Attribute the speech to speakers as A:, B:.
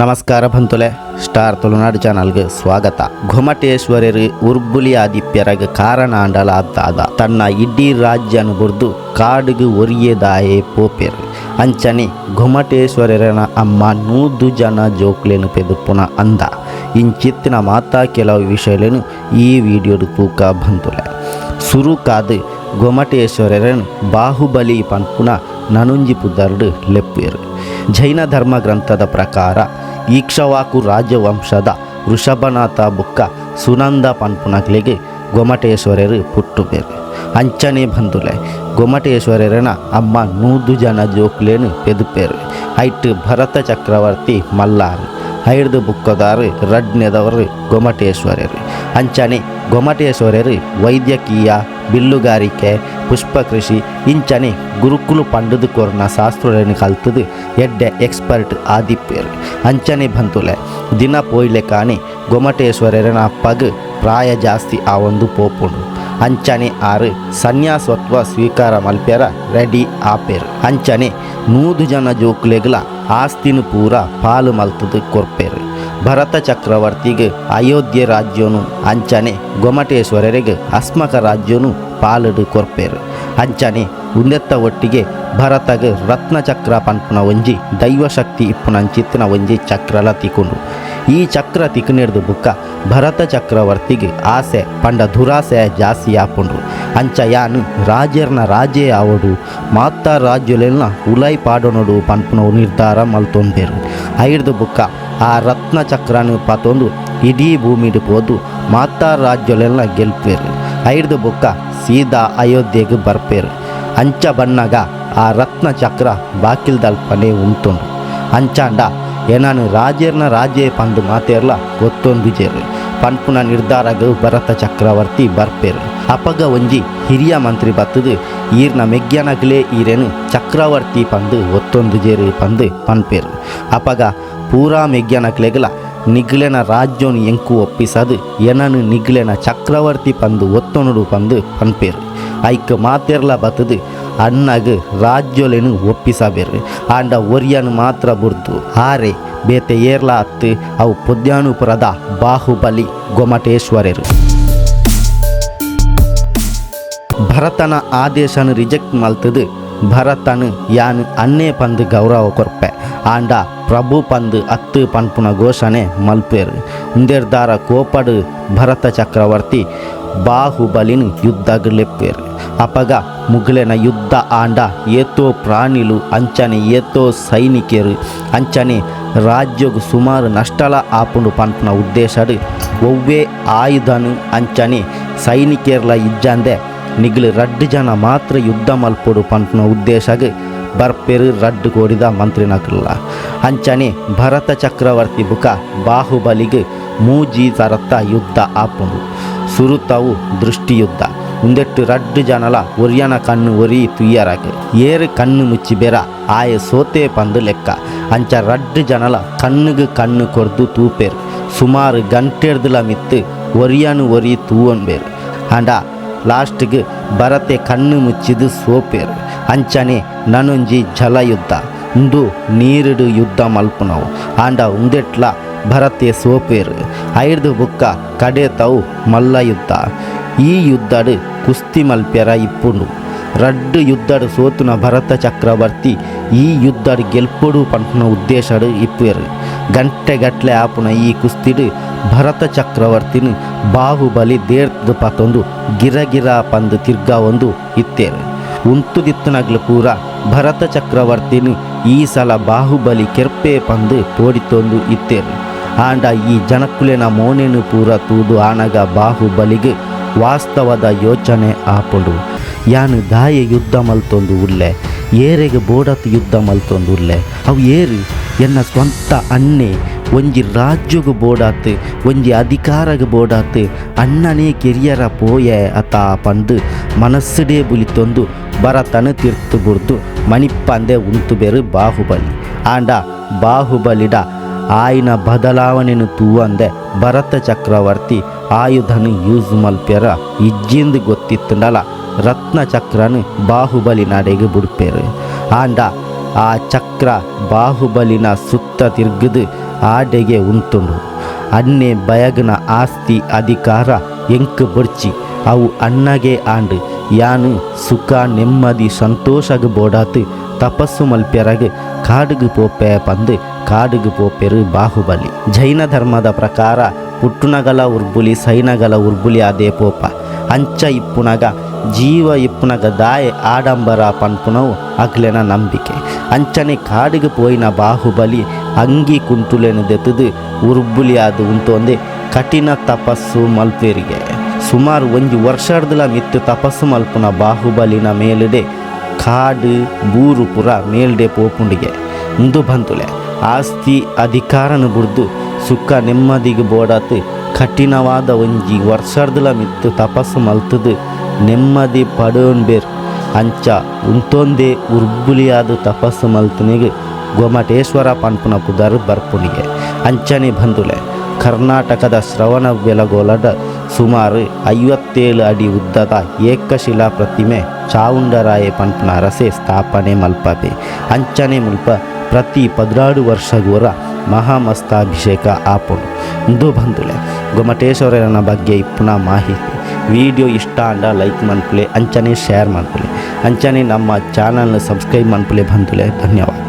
A: ನಮಸ್ಕಾರ ಬಂತುಲೆ ಸ್ಟಾರ್ ತುಳುನಾಡು ಚಾನಲ್ಗೆ ಸ್ವಾಗತ. ಗೊಮ್ಮಟೇಶ್ವರರು ಉರ್ಬುಲಿ ಆದಿಪ್ಯರಗ ಕಾರಣ ಅಂಡಲಾದ ತನ್ನ ಇಡೀ ರಾಜ್ಯನ ಬುರ್ದು ಕಾಡಿಗೆ ಒರಿಯದಾಯೇ ಪೋಪೆರು ಅಂಚನೆ ಗೊಮ್ಮಟೇಶ್ವರನ ಅಮ್ಮ 100 ಜನ ಜೋಕ್ಲೇನು ಪೆದುಪುನ ಅಂದ ಇಂಚಿತ್ತಿನ ಮಾತಾ ಕೆಲವು ವಿಷಯಗಳನ್ನು ಈ ವಿಡಿಯೋಡು ತೂಕ ಬಂತುಲೆ. ಸುರು ಕಾದು ಗೊಮ್ಮಟೇಶ್ವರರನ್ನು ಬಾಹುಬಲಿ ಪನ್ಪುನ ನನುಂಜಿ ಪುದರ್ಡು ಲೆಪ್ಪೇರು. ಜೈನ ಧರ್ಮ ಗ್ರಂಥದ ಪ್ರಕಾರ ಈಕ್ಷವಾಕು ರಾಜವಂಶದ ವೃಷಭನಾಥ ಬುಕ್ಕ ಸುನಂದ ಪನ್ಪುನಗ್ಲೆಗೆ ಗೊಮ್ಮಟೇಶ್ವರರು ಪುಟ್ಟುಬೇರು. ಅಂಚನೆ ಬಂದುಲೆ ಗೊಮ್ಮಟೇಶ್ವರರನ ಅಮ್ಮ 100 ಜನ ಜೋಕ್ಲೇನು ಪೆದುಪೇರು. ಐಟ್ ಭರತ ಚಕ್ರವರ್ತಿ ಮಲ್ಲಾರು ಐಡ್ದು ಬುಕ್ಕದಾರು ರಡ್ನೆದವರು ಗೊಮ್ಮಟೇಶ್ವರರು. ಅಂಚನೆ ಗೊಮ್ಮಟೇಶ್ವರರು ವೈದ್ಯಕೀಯ, ಬಿಲ್ಲುಗಾರಿಕೆ, ಪುಷ್ಪಕೃಷಿ ಇಂಚನೆ ಗುರುಕುಲು ಪಂಡದು ಕೊರ್ನ ಶಾಸ್ತ್ರಗಳನ್ನು ಕಲ್ತದು ಎಡ್ಡೆ ಎಕ್ಸ್ಪರ್ಟ್ ಆದಿಪ್ಪೇರು. ಅಂಚನೆ ಬಂತುಲೆ ದಿನ ಪೋಯ್ಲೆ ಕಾಣಿ ಗೊಮ್ಮಟೇಶ್ವರನ ಅಪ್ಪಗೆ ಪ್ರಾಯ ಜಾಸ್ತಿ ಆ ಒಂದು ಪೋಪುಂಡು. ಅಂಚನೆ ಆರು ಸನ್ಯಾಸತ್ವ ಸ್ವೀಕಾರ ಮಲ್ಪ್ಯಾರ ರೆಡಿ ಆಪೇರು. ಅಂಚನೆ 100 ಜನ ಜೋಕ್ಲೆಗ್ಲ ಆಸ್ತಿನ ಪೂರ ಪಾಲು ಮಲ್ತದು ಕೊರ್ಪೇರು. ಭರತ ಚಕ್ರವರ್ತಿಗೆ ಅಯೋಧ್ಯೆ ರಾಜ್ಯನು ಅಂಚನೆ ಗೊಮ್ಮಟೇಶ್ವರರಿಗೆ ಅಸ್ಮಕ ರಾಜ್ಯನು ಪಾಲಡು ಕೊರ್ಪೇರು. ಅಂಚನೆ ಉಂದೆತ್ತ ಒಟ್ಟಿಗೆ ಭರತಗೆ ರತ್ನಚಕ್ರ ಪನ್ಪುನ ಒಂಜಿ ದೈವಶಕ್ತಿ ಇಪ್ಪುನಂಚಿತ್ತಿನ ಒಂಜಿ ಚಕ್ರಲ ತಿಕೊಂಡು ಈ ಚಕ್ರ ತಿಕ್ಕನಿಡ್ದು ಬುಕ್ಕ ಭರತ ಚಕ್ರವರ್ತಿಗೆ ಆಸೆ ಪಂಡ ದುರಾಸೆ ಜಾಸ್ತಿ ಆಪುಂಡ್ರು. ಅಂಚ ಯಾನು ರಾಜರ್ನ ರಾಜೇ ಆವಡು ಮಾತಾ ರಾಜ್ಯಲೆಲ್ಲ ಉಲೈ ಪಾಡೋನಡು ಪನ್ಪುನ ನಿರ್ಧಾರ ಮಲ್ತೊಂಬೇರು. ಐಡ್ದು ಬುಕ್ಕ ಆ ರತ್ನ ಚಕ್ರನು ಪತೊಂದು ಇಡೀ ಭೂಮಿಡು ಪೋದು ಮಾತಾ ರಾಜ್ಯಲೆಲ್ಲ ಗೆಲ್ಪೇರು. ಐಡ್ದು ಬುಕ್ಕ ಸೀದಾ ಅಯೋಧ್ಯೆಗೆ ಬರ್ಪೇರು. ಅಂಚ ಬಣ್ಣಗ ಆ ರತ್ನ ಚಕ್ರ ಬಾಕಿಲ್ದಲ್ಪನೆ ಉಂಟುಂಡು. ಅಂಚಾಂಡ ಏನಾನು ರಾಜೇರ್ನ ರಾಜೇ ಪಂದು ಮಾತೇರ್ಲ ಗೊತ್ತೊಂದು ಜೇರು ಪನ್ಪುನ ನಿರ್ಧಾರಗ ಭರತ ಚಕ್ರವರ್ತಿ ಬರ್ಪೇರು. ಅಪಗ ಒಂಜಿ ಹಿರಿಯ ಮಂತ್ರಿ ಬತ್ತದು ಈರ್ನ ಮೆಗ್ಯನಗ್ಲೇ ಈರೇನು ಚಕ್ರವರ್ತಿ ಪಂದು ಒತ್ತೊಂದು ಜೇರು ಪಂದು ಪನ್ಪೇರು. ಅಪಗ ಪೂರಾ ಮೆಗ್ಯನಗ್ಲೆಗ್ಲ ನಿಗ್ಲೆನ ರಾಜ್ಯೋನು ಎಂಕು ಒಪ್ಪಿಸದು ಏನನು ನಿಗ್ಲೆನ ಚಕ್ರವರ್ತಿ ಪಂದು ಒತ್ತೊನಡು ಪಂದು ಪನ್ಪೇರು. ಐಕ್ ಮಾತೆರ್ಲ ಬತ್ತದು ಅಣ್ಣಗೆ ರಾಜ್ಯೋಲೆನು ಒಪ್ಪಿಸಬೇರು. ಆಂಡ ಒರಿಯನು ಮಾತ್ರ ಬುರ್ದು ಆರೆ ಬೇತೆ ಏರ್ಲ ಹತ್ತು ಅವು ಪೊದ್ಯಾನುಪುರದ ಬಾಹುಬಲಿ ಗೊಮ್ಮಟೇಶ್ವರರು. ಭರತನ ಆದೇಶನ ರಿಜೆಕ್ಟ್ ಮಲ್ತದು ಭರತನು ಯಾನು ಅನ್ನೇ ಪಂದು ಗೌರವ ಕೊರ್ಪೆ ಆಂಡ ಪ್ರಭು ಪಂದು 10 ಪನ್ಪುನ ಘೋಷಣೆ ಮಲ್ಪೇರು. ಉಂದೆರ್ದಾರ ಕೋಪಡು ಭರತ ಚಕ್ರವರ್ತಿ ಬಾಹುಬಲಿನ ಯುದ್ಧಗೆ ಲೆಪ್ಪೇರು. ಅಪಗ ಮುಗ್ಲೆನ ಯುದ್ಧ ಆಂಡ ಏತೋ ಪ್ರಾಣಿಲು ಅಂಚನೆ ಏತೋ ಸೈನಿಕರು ಅಂಚನೆ ರಾಜ್ಯಗು ಸುಮಾರು ನಷ್ಟಲ ಆಪುಂಡು ಪನ್ಪುನ ಉದ್ದೇಶಡು ಒವ್ವೇ ಆಯುಧನು ಅಂಚನೆ ಸೈನಿಕರ್ಲ ಇಜ್ಜಂದೆ ನಿಗ್ಲು 2 ಜನ ಮಾತ್ರ ಯುದ್ಧ ಮಲ್ಪೊಡು ಪನ್ಪುನ ಉದ್ದೇಶಗೆ ಬರ್ಪೇರು ರಡ್ಡು ಕೋಡಿದ ಮಂತ್ರಿನಗಲ್ಲ. ಅಂಚನೆ ಭರತ ಚಕ್ರವರ್ತಿ ಬುಕ ಬಾಹುಬಲಿಗೆ ಮೂಜಿ ತರತ್ತ ಯುದ್ಧ ಆಪುಂಡು. ಸುರುತವು ದೃಷ್ಟಿ ಯುದ್ಧ ಉಂದೆಟ್ಟು 2 ಜನಲ ಒರಿಯನ ಕಣ್ಣು ಒರಿ ತುಯ್ಯರಾಗೆ ಏರು ಕಣ್ಣು ಮುಚ್ಚಿ ಬೆರ ಆಯ ಸೋತೆ ಪಂದು ಲೆಕ್ಕ. ಅಂಚ 2 ಜನಲ ಕಣ್ಣುಗೆ ಕಣ್ಣು ಕೊರ್ದು ತೂಪೇರು. ಸುಮಾರು ಗಂಟೆರ್ದುಲ ಮಿತ್ತು ಒರಿಯನು ಒರಿ ತೂವನ್ಬೇರು. ಆಂಡ ಲಾಸ್ಟ್ಗೆ ಭರತೆ ಕಣ್ಣು ಮುಚ್ಚಿದು ಸೋಪೇರು. ಅಂಚನೆ ನನೊಂಜಿ ಜಲಯುದ್ಧ ಉಂದು ನೀರುಡು ಯುದ್ಧ ಮಲ್ಪುನವು ಆಂಡ ಉಂದೆಟ್ಲ ಭರತೆ ಸೋಪೇರು. ಐಡ್ದು ಬುಕ್ಕ ಕಡೆ ತವು ಮಲ್ಲ ಯುದ್ಧ. ಈ ಯುದ್ಧಡು ಕುಸ್ತಿ ಮಲ್ಪ್ಯರ ಇಪ್ಪುಂಡು. 2 ಯುದ್ಧಡು ಸೋತುನ ಭರತ ಚಕ್ರವರ್ತಿ ಈ ಯುದ್ಧಡು ಗೆಲ್ಪೊಡು ಪನ್ಪುನ ಉದ್ದೇಶಡು ಇಪ್ಪೇರು. ಗಂಟೆಗಟ್ಲೆ ಆಪುನ ಈ ಕುಸ್ತಿಡು ಭರತ ಚಕ್ರವರ್ತಿನ ಬಾಹುಬಲಿ ದೇರ್ದು ಪತೊಂದು ಗಿರಗಿರ ಪಂದು ತಿರ್ಗಾ ಒಂದು ಇತ್ತೇರು. ಉಂತುದಿತ್ತನಗ್ಲು ಪೂರ ಭರತ ಚಕ್ರವರ್ತಿನ ಈ ಸಲ ಬಾಹುಬಲಿ ಕೆರ್ಪೆ ಪಂದು ತೋಡಿತೊಂದು ಇತ್ತೇರು. ಆಂಡ ಈ ಜನಕುಲೆನ ಮೋನೆನು ಪೂರ ತೂದು ಆನಗ ಬಾಹುಬಲಿಗೆ ವಾಸ್ತವದ ಯೋಚನೆ ಆಪುಂಡು. ಯಾನು ದಾಯ ಯುದ್ಧ ಮಲ್ತೊಂದು ಉಲ್ಲೆ ಏರೆಗೆ ಬೋಡತ್ ಯುದ್ಧ ಮಲ್ತೊಂದು ಉಲ್ಲೆ ಅವು ಏರು ಎನ್ನ ಸ್ವಂತ ಅನ್ನೆ ಒಂಜಿ ರಾಜ್ಯಗೂ ಬೋಡಾತು ಒಂಜಿ ಅಧಿಕಾರಗೆ ಬೋಡಾತು ಅಣ್ಣನೇ ಕೆರಿಯರ ಪೋಯೆ ಅತ ಪಂದು ಮನಸ್ಸುಡೇ ಬುಲಿತೊಂದು ಭರತನ ತಿರ್ತು ಬುರ್ದು ಮಣಿಪ್ಪಂದೆ ಉಂತು ಬೇರು ಬಾಹುಬಲಿ. ಆಂಡ ಬಾಹುಬಲಿಡ ಆಯ್ನ ಬದಲಾವಣೆನು ತೂವಂದೆ ಭರತ ಚಕ್ರವರ್ತಿ ಆಯುಧನು ಯೂಸ್ ಮಲ್ಪ್ಯರ ಇಜ್ಜಿಂದು ಗೊತ್ತಿತ್ತಂಡಲ ರತ್ನ ಚಕ್ರನು ಬಾಹುಬಲಿ ನಡೆಗೆ ಬಿಡ್ಪೇರು. ಆಂಡ ಆ ಚಕ್ರ ಬಾಹುಬಲಿನ ಸುತ್ತ ತಿರುಗಿದು ಆಡೆಗೆ ಉಂತುಂಡು ಅನ್ನೆ ಬಯಗನ ಆಸ್ತಿ ಅಧಿಕಾರ ಎಂಕ್ ಬೊಡ್ಚಿ ಅವು ಅಣ್ಣಗೆ ಆಂಡು ಯಾನು ಸುಖ ನೆಮ್ಮದಿ ಸಂತೋಷಗ ಬೋಡಾತು ತಪಸ್ಸು ಮಲ್ಪೆರಗ ಕಾಡುಗು ಪೋಪೆ ಪಂದು ಕಾಡುಗು ಪೋಪೆರು ಬಾಹುಬಲಿ. ಜೈನ ಧರ್ಮದ ಪ್ರಕಾರ ಪುಟ್ಟುನಗಲ ಉರ್ಬುಲಿ ಸೈನಗಲ ಉರ್ಬುಲಿ ಆದೇ ಪೋಪ ಅಂಚ ಇಪ್ಪುನಗ ಜೀವ ಇಪ್ಪುನಗ ದಾಯೆ ಆಡಂಬರ ಪನ್ಪುನವು ಅಗ್ಲೆನ ನಂಬಿಕೆ. ಅಂಚನೆ ಕಾಡಿಗೆ ಪೋಯಿನ ಬಾಹುಬಲಿ ಅಂಗಿ ಕುಂಟುಲೆನು ದೆತ್ತದು ಉರ್ಬುಲಿ ಆದು ಉಂತೊಂದೆ ಕಠಿಣ ತಪಸ್ಸು ಮಲ್ಪೆರಿಗೆ. ಸುಮಾರು 1 ವರ್ಷಡ್ದಲ ಮಿತ್ತು ತಪಸ್ಸು ಮಲ್ಪುನ ಬಾಹುಬಲಿನ ಮೇಲಿಡೆ ಕಾಡು ಬೂರು ಪುರ ಮೇಲ್ಡೆ ಪೋಪುಂಡಿಗೆ ಇಂದು ಬಂತುಲೆ ಆಸ್ತಿ ಅಧಿಕಾರನು ಬುಡ್ದು ಸುಖ ನೆಮ್ಮದಿಗೆ ಬೋಡಾತು ಕಠಿಣವಾದ 1 ವರ್ಷಡ್ದಲ ಮಿತ್ತು ತಪಸ್ಸು ಮಲ್ತದು ನೆಮ್ಮದಿ ಪಡೋನ್ ಬೇರ್ ಅಂಚ ಉಂತೊಂದೇ ಉರ್ಬುಲಿಯಾದ ತಪಸ್ಸು ಮಲ್ತನಿಗೆ ಗೊಮ್ಮಟೇಶ್ವರ ಪನ್ಪುನ ಪುದರ್ ಬರ್ಪುನಿಗೆ. ಅಂಚನೆ ಬಂದುಲೆ ಕರ್ನಾಟಕದ ಶ್ರವಣ ಬೆಳಗೊಳದ ಸುಮಾರು 57 ಅಡಿ ಉದ್ದದ ಏಕಶಿಲಾ ಪ್ರತಿಮೆ ಚಾವುಂಡರಾಯ ಪನ್ಪುನ ಅರಸೆ ಸ್ಥಾಪನೆ ಮಲ್ಪಪೆ. ಅಂಚನೆ ಮುಲ್ಪ ಪ್ರತಿ 14 ವರ್ಷಗೋರ ಮಹಾಮಸ್ತಾಭಿಷೇಕ ಆಪುಂಡು. ಇಂದು ಬಂದುಲೆ ಗೊಮ್ಮಟೇಶ್ವರನ ಬಗ್ಗೆ ಇಪ್ಪುನ ಮಾಹಿತಿ ವಿಡಿಯೋ ಇಷ್ಟ ಅಂಡ ಲೈಕ್ ಮನ್ಪುಲೆ ಅಂಚನೆ ಶೇರ್ ಮನ್ಪುಲೆ ಅಂಚನೆ ನಮ್ಮ ಚಾನಲ್ನ ಸಬ್ಸ್ಕ್ರೈಬ್ ಮನ್ಪುಲೆ ಬಂದುಲೆ. ಧನ್ಯವಾದ.